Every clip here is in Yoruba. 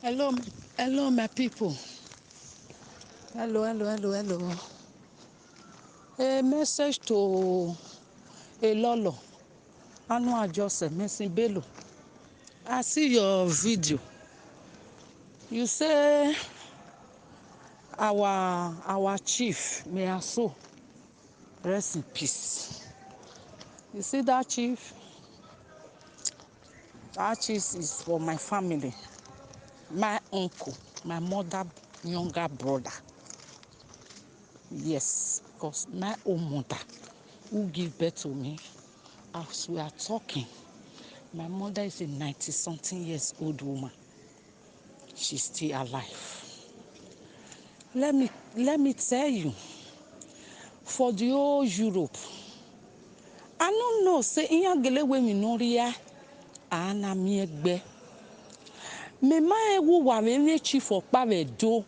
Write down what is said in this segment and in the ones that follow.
Hello, hello, my people. Hello. A message to a Lolo. Anu Joseph, Messi Bello. I see your video. You say our chief, Measo, rest in peace. You see that chief? That chief is for my family, my uncle, my mother, younger brother. Yes, because my own mother, who gave birth to me, as we are talking, my mother is a 90-something years old woman. She's still alive. Let me tell you, for the whole Europe, I don't know, say Iyangele we minoria ana miegbe. Me ma ewu wa me chief of do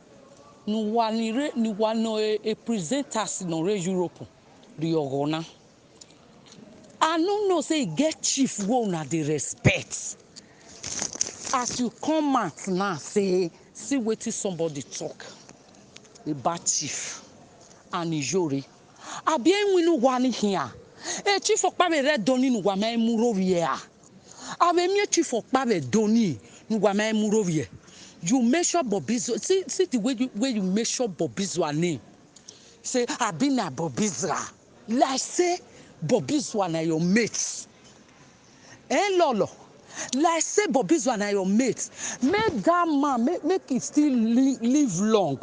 nu wa no a presenters no re Europe the ogona. I don't know, say get chief wo na the respect. As you come out now, say, see wetin somebody talk about chief and Ijore. Abi enwinu wani here. Chief okpabe re doni nu wa ma emurovie. Abi mi chief okpabe doni nu wa ma emurovie. You measure Bobizo. See the way you measure Bobizo name. Say abi na Bobizra. Like say Bobizwa na your mates. Lolo. Like say Bobizwa na your mates. Make that man make it still live long.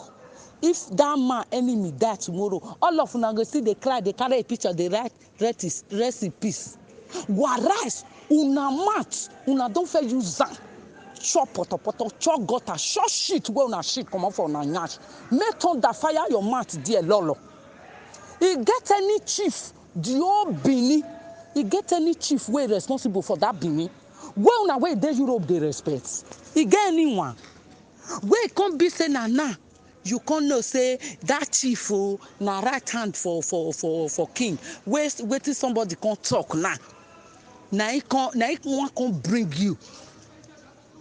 If that man enemy die tomorrow, all of una go see they cry, they carry a picture, they write rest in peace. Whereas una mat, una don't fair use that. Chop poto, chop gutter, chop shit where una shit come out for una nyash. Make thunder fire your mat, dear Lolo. He get any chief, the old Bini, he get any chief way responsible for that Bini. Where una way they Europe they respect. He get anyone. Where it can't be say na. You can't know say that chief na right hand for king. Waiting somebody can't talk now. Now he can't bring you.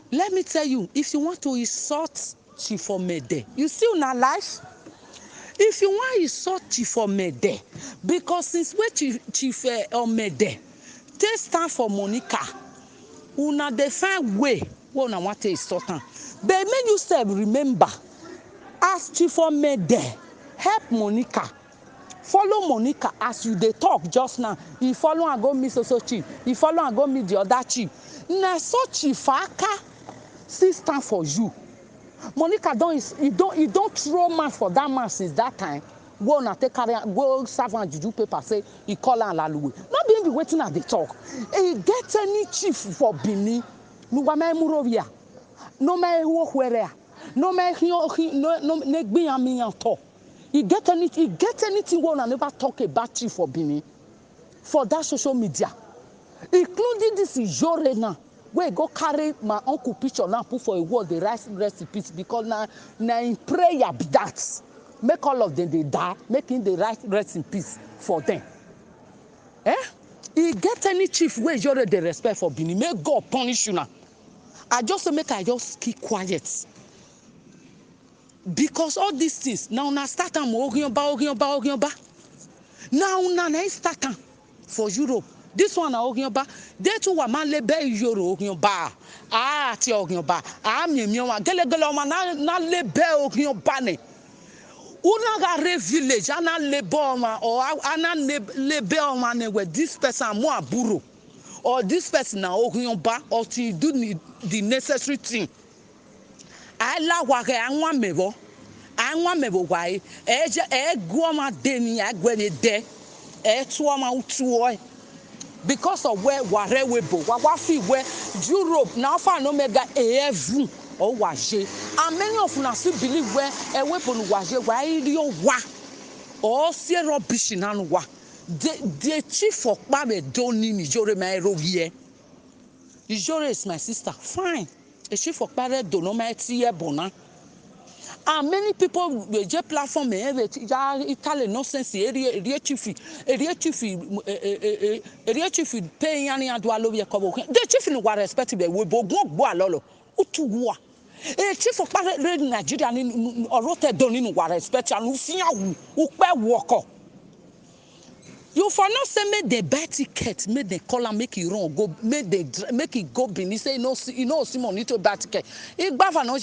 Let me tell you, if you want to insult Chief Omede, you still not life. If you want to insult Chief Omede, because since when Chief Omede, they stand for Monica, una dey find way wey una want to insult am. But make you sef remember, as Chief Omede help Monica, follow Monica as you dey talk just now. He follow and go meet so chief. He follow and go meet the other chief. Na so Chief Aka still stand for you. Monica don't throw man for that man since that time. Go na take carry go serve and juju paper say he call am laluwe. Not be waiting at the talk. He get any chief for Benin. No ma emurovia. No ma ewo hwerea. No ma no negbi ami to. He get anything we una never talk about chief for Benin. For that social media. Including this Ijore now. Where go carry my uncle picture now put for a word the rest in peace because now in prayer be that make all of them they die making the rest in peace for them. He get any chief where you already respect for Benin make God punish you now. I just just keep quiet because all these things now start am Ogionba. Now start am for Europe. This one na Ogionba. They too wa man lebe Yoro Ogionba. Ti Ogionba. Miwa gele wa na lebe Ogionba ne. Una ga village ana lebe oma or ana lebe oma ne where this person mo aburo or this person na Ogionba or to do the necessary thing. Ala wa ge anwa mebo wa guoma deni agwene de tuoma utuo because of where warewebo wa fi where Europe now far no mega evu or waje and many of una still believe where a weapon waje wa rio wa or see rubbish nan wa the chief of Babe don't need Ijore my here. Ijore is my sister fine the chief of Babe don't know my tea bona. And many people the platform Italian nonsense area chief paying any adwalo we kobo the chief no respect be we bo alolo utuwa e chief of Nigeria ni orote doni nu wa respect and ufia wu upe woko. You for not say make the buy ticket, make the call and make it run, go make it go Benin. Say no, you know Simon need to buy ticket. If Bava no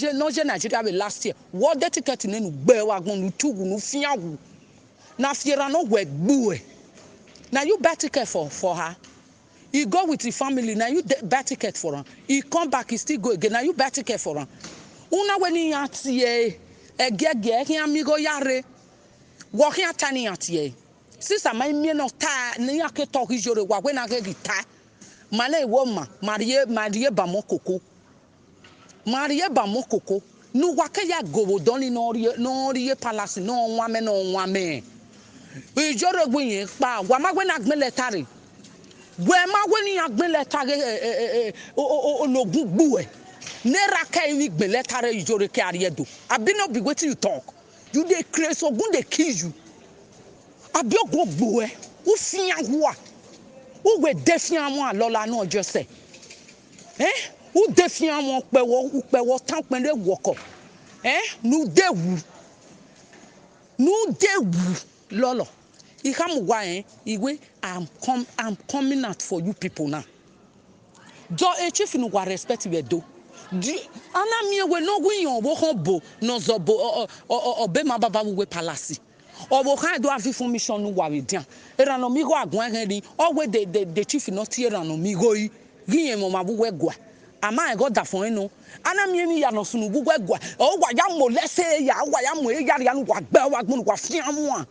Nigeria be last year. What the ticket in no bear wagon no two no fear. Now fear no work boo. Now you buy ticket for her. You go with the family. Now you buy ticket for her. You come back, you still go again. Now you buy ticket for her. Una when you at ye a get here amigo yare. Walking at tiny at ye. Sister, my me no ta ni ake talk ijore wa when I get ta. Male woman, Marie Bamokoko. Marie Bamokoko. No wake ya go doni no rie palace no wame. Ijore gwenye pa wa ma when agbele tare. We ma when ni agbele tare no gugbu e. Nera kai ni gbele tare ijore ke ariedo. Abi no be wetin you talk. You dey craze so gun dey kill you. Abiogo gboe wo fian ho a wo we defian mo alola na ojo se wo defian mo pewo tan pere woko nu dewu lolo ikamugwa iwe I'm coming out for you people now do e chief no wa respect we do ana mi we no wiyan wo kan bo no zobo obe ma baba we palace obo kan do afi fún mission nu wa we dian erano mi go agun hen always the chief no tie erano mi go yi giyen mo ma bu we gwa ama e go da fún enu ana mi ni ya no sunu bu we gwa o wa ya mo lese ya wa ya mo e ya nu wa gba wa gbon wa fian mo a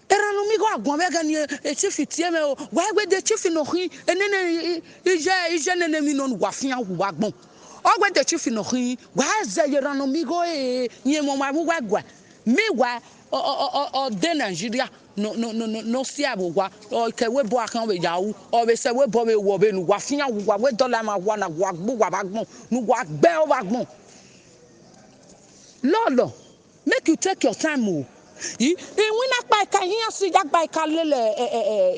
erano mi go agun be gan e chief tie me o wa we the chief no hin enene ije nene mi no wa fian wa gbon o we the chief no hin wa ze erano mi go yen mo ma bu we gwa meanwhile the Nigeria no see abogwa or kewe bo akan we yawo or we say we bo we wo be nu wa fian wa we dollar ma wa na wa gbo wa bagbon nu wa gbe o bagbon lolo make you take your time o yi wina pa ka yin si jagba ka lele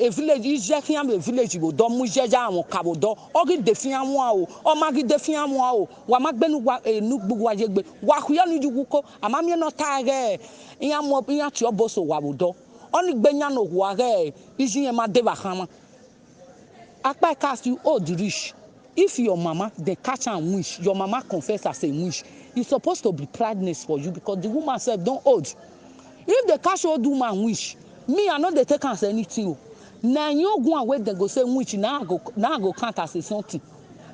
e village je kian be village bo do mu jeja awon kabo do o gi de fian won o o ma gi de fian won o wa ma gbenu wa nu gbugbu wa jegbe wa ku ya nu juguko ama mi no tage yan mo yan ti oboso wa bo do oni gbenya no wa ge isi yen ma de ba kan ma apa cast you old rich if your mama dey catch and wish your mama confess as a wish it's supposed to be proudness for you because the woman self don old. If the cash old woman wish, me I know they take as anything. Now you go away they go say wish now I go count as something.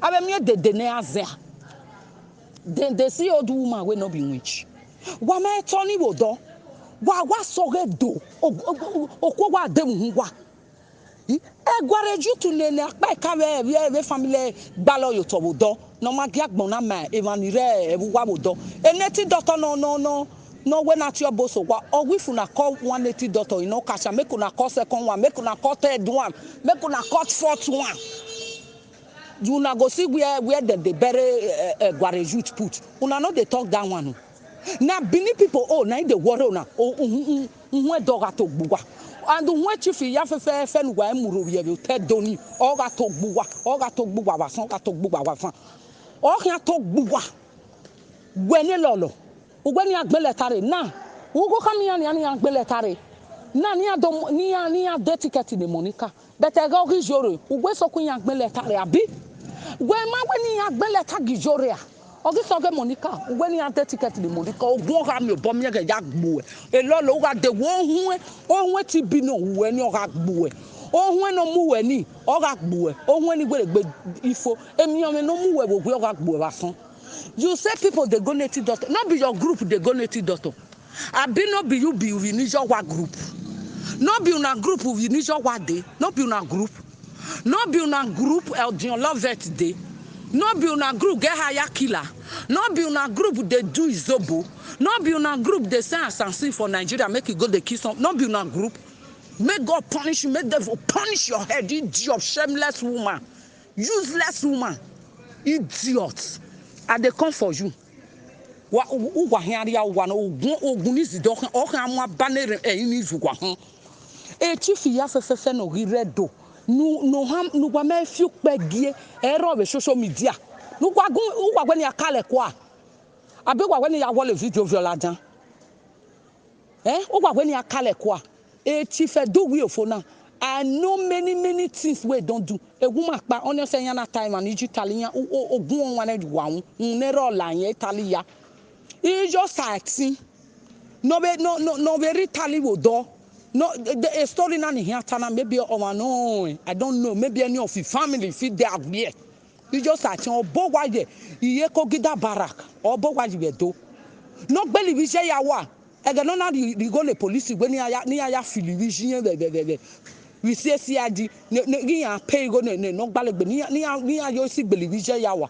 I mean the near then they see old woman will not be witch. Wa me Tony wodo. Wa so do. O wa dem wa. E gwareju tu nene akpa ka we family gbalo yo to wodo. No ma gi agbon na ma evanire e wa wodo. Eneti doctor no when at your boss or if una call 180 daughter, you know, cash and make una call second one, make una call third one, make una call fourth one. You na go see where they bury Guarejut put. Una know they talk that one. Now Benin people now the worry na who dog to buwa. And when chief ya fe nu wa muru we will tell Doni all got to buwa wa son got to buwa wa fan. All can talk buwa. When lolo ugweni agbele tare na ugo kami ani agbele tare na ni a de ticket ni Monica but e go gijore ugwe so kun agbele tare abi gwe ma weni agbele tagi jore a ogi so ge Monica ugweni a de ticket ni Monica ogun ka mi obo mi ge ya gbo e lo lo ga de wo ohun ti bi no wu ni o ga gbo e ohun no mu we ni o ga gbo e ohun ni gbe ifo emi o me no mu we bo gbe o ga gbo e ba son. You say people they go native doctor. Not be your group they go native doctor. I be not be you be with your group. Not be una group with your day. Not be una group. Not be una group Eldion Love Vet Day. Not be una group get higher killer. Not be una group they do Izobo. Not be una group they say assassin for Nigeria make you go the kiss some. Not be una group. Make God punish you. Make devil punish your head. Idiot, shameless woman, useless woman, idiots. And they come for you. Wa hiaria wa no ogun ni zido o kan amwa banere ni zuwa ho e chief ya fefefe no redo nu wa me fiu pegie ero be social media nous quoi ni akale quoi abe quoi ni ya wo le video violadan o quoi ni akale quoi e ti fe do wi ofo I know many things we don't do. A woman pa on say yana time and Italian ogun one one nero la yen Italia. E just acting. No very Italy wo do. No a story na here tana maybe or no I don't know maybe any of the family fit there here. You just acting or bo wa ye ko gida barak or bo wa ye do. No believe je ya wa. E ga no na di go le police we ni aya filivision be we say CID ni ya pay go no gbalegbe ni ya yo si gbelivision ya wa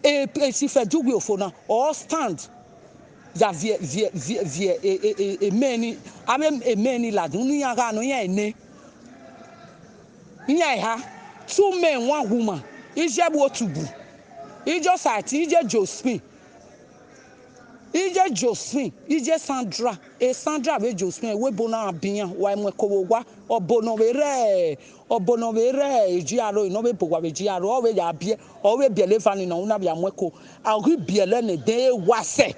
e si fe ju gbe ofo na or stand ya vie many many ladun ni ya ga no ya ene ni ya ha two men one woman ije bu otubu ijo sati ije Josephine ije Josephine ije Sandra Sandra be Josephine we bona abiyan wa mo ko wa obono we re ejiaro ino be bogwa be ejiaro o we ya bie o we biele fani no na bia mo ko a ri biele ne de wase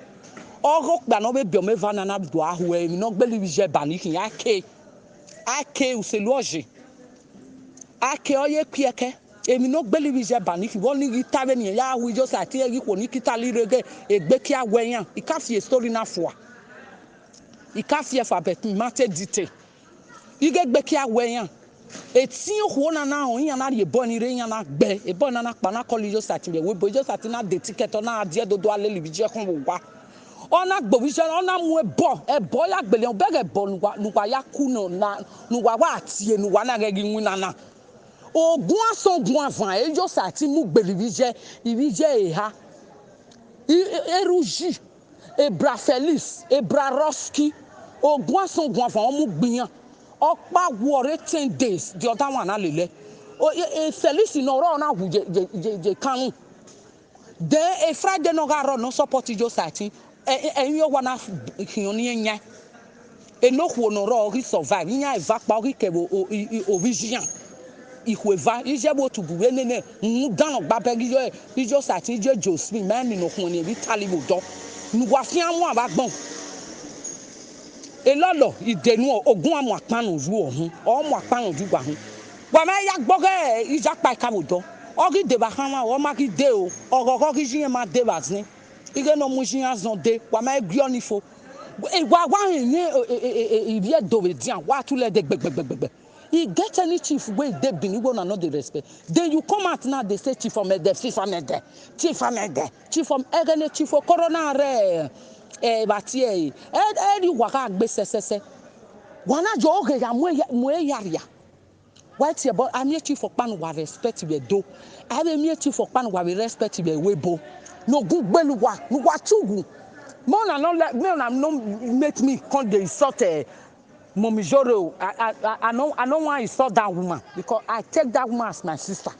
o go gba no be bio me vana na do ahu e mi no gbeli bi je bani kin ake uselu oje ake oye pieke emi no gbeli bi je bani ki woni ri tabe ni ya hu jo sa ti ri ko ni kitali rege egbe ki aweyan I ka fi story na fo I ka fi fa bet mate dite ige gbe ki aweyan eti ho na na on yan na ye bo ni re yan na gbe e bo na pa na call jo sa ti we bo jo sa ti na de ticket na adie dodo ale li bi je kon wo wa ona gbo wi je ona mu e bo ya gbele on bege bo nuwa ya ku no na nuwa wa atie nuwa na regi wina na ogun asogun avan e jo sa ti mu gbeli bi je eha eruji ebra Felix ebra Roski ogun asogun avan o mu gbiyan opa wore 10 days the other one alele Felix no ro na wu je kanu then a Friday no ga ro no support jo sa ti yo wana hion ni enya enoku no ro ri survive nya eva pa ri ke o vision ihueva ije bo tubu nene ngano gba pe ijo sa ti je Josephine man no kun ni bi talibo do nuwa fi anwo abagbon elolo idenu ogun amu apanu ju ohun o mu apanu ju gba hun wa ma ya gboge ija pa ikawo do o gi de ba kan wa o ma gi de o ogogo gi jiyan ma de bazin ige no mu jiyan zon de wa ma gbi onifo wa ni ibi edo we dian wa tule de gbegbegbe he get any chief wey dey Benin wey no dey respect then you come out now they say chief from Ede chief from Egene chief for corona re bati eri waka gbe sesese wana jo oge ya mu yaria what about I'm chief for pan wa respect we do I be chief for pan wa respect we webo no gugbelu wa no wa tugu more na no make me come dey insult Mommy Joro, I don't want to insult that woman because I take that woman as my sister.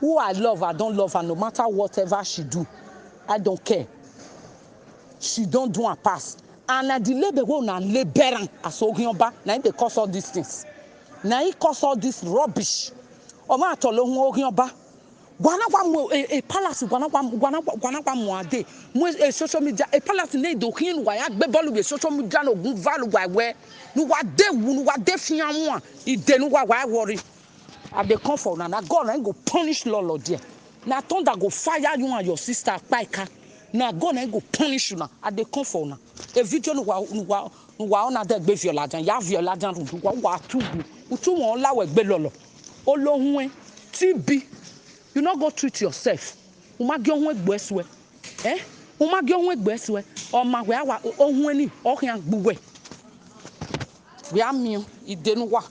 Who I love, I don't love her no matter whatever she do. I don't care. She don't do her pass. And I delay the one and lay bearing as Ogionba. Now they cause all these things. Now he cause all this rubbish. Oma atolo Ogionba. Gwana a palace gwana muade mu social media a palace ne do hin wa ya gbe bolu be social media no gun value wa we nu wa de fian mu a ide nu wa worry I dey come for na God na go punish lolo there na thunder go fire you and your sister paika na God na go punish you na I dey come for na a video nu wa ona de gbe violadan ya violadan ru wa tubu utu won lawe gbe lolo olohun TB. You not go treat yourself. Uma gi ohun egbo eswe. Uma gi ohun egbo eswe. O ma we awa ohun eni o kan gbuwe. We am mi idenu wa.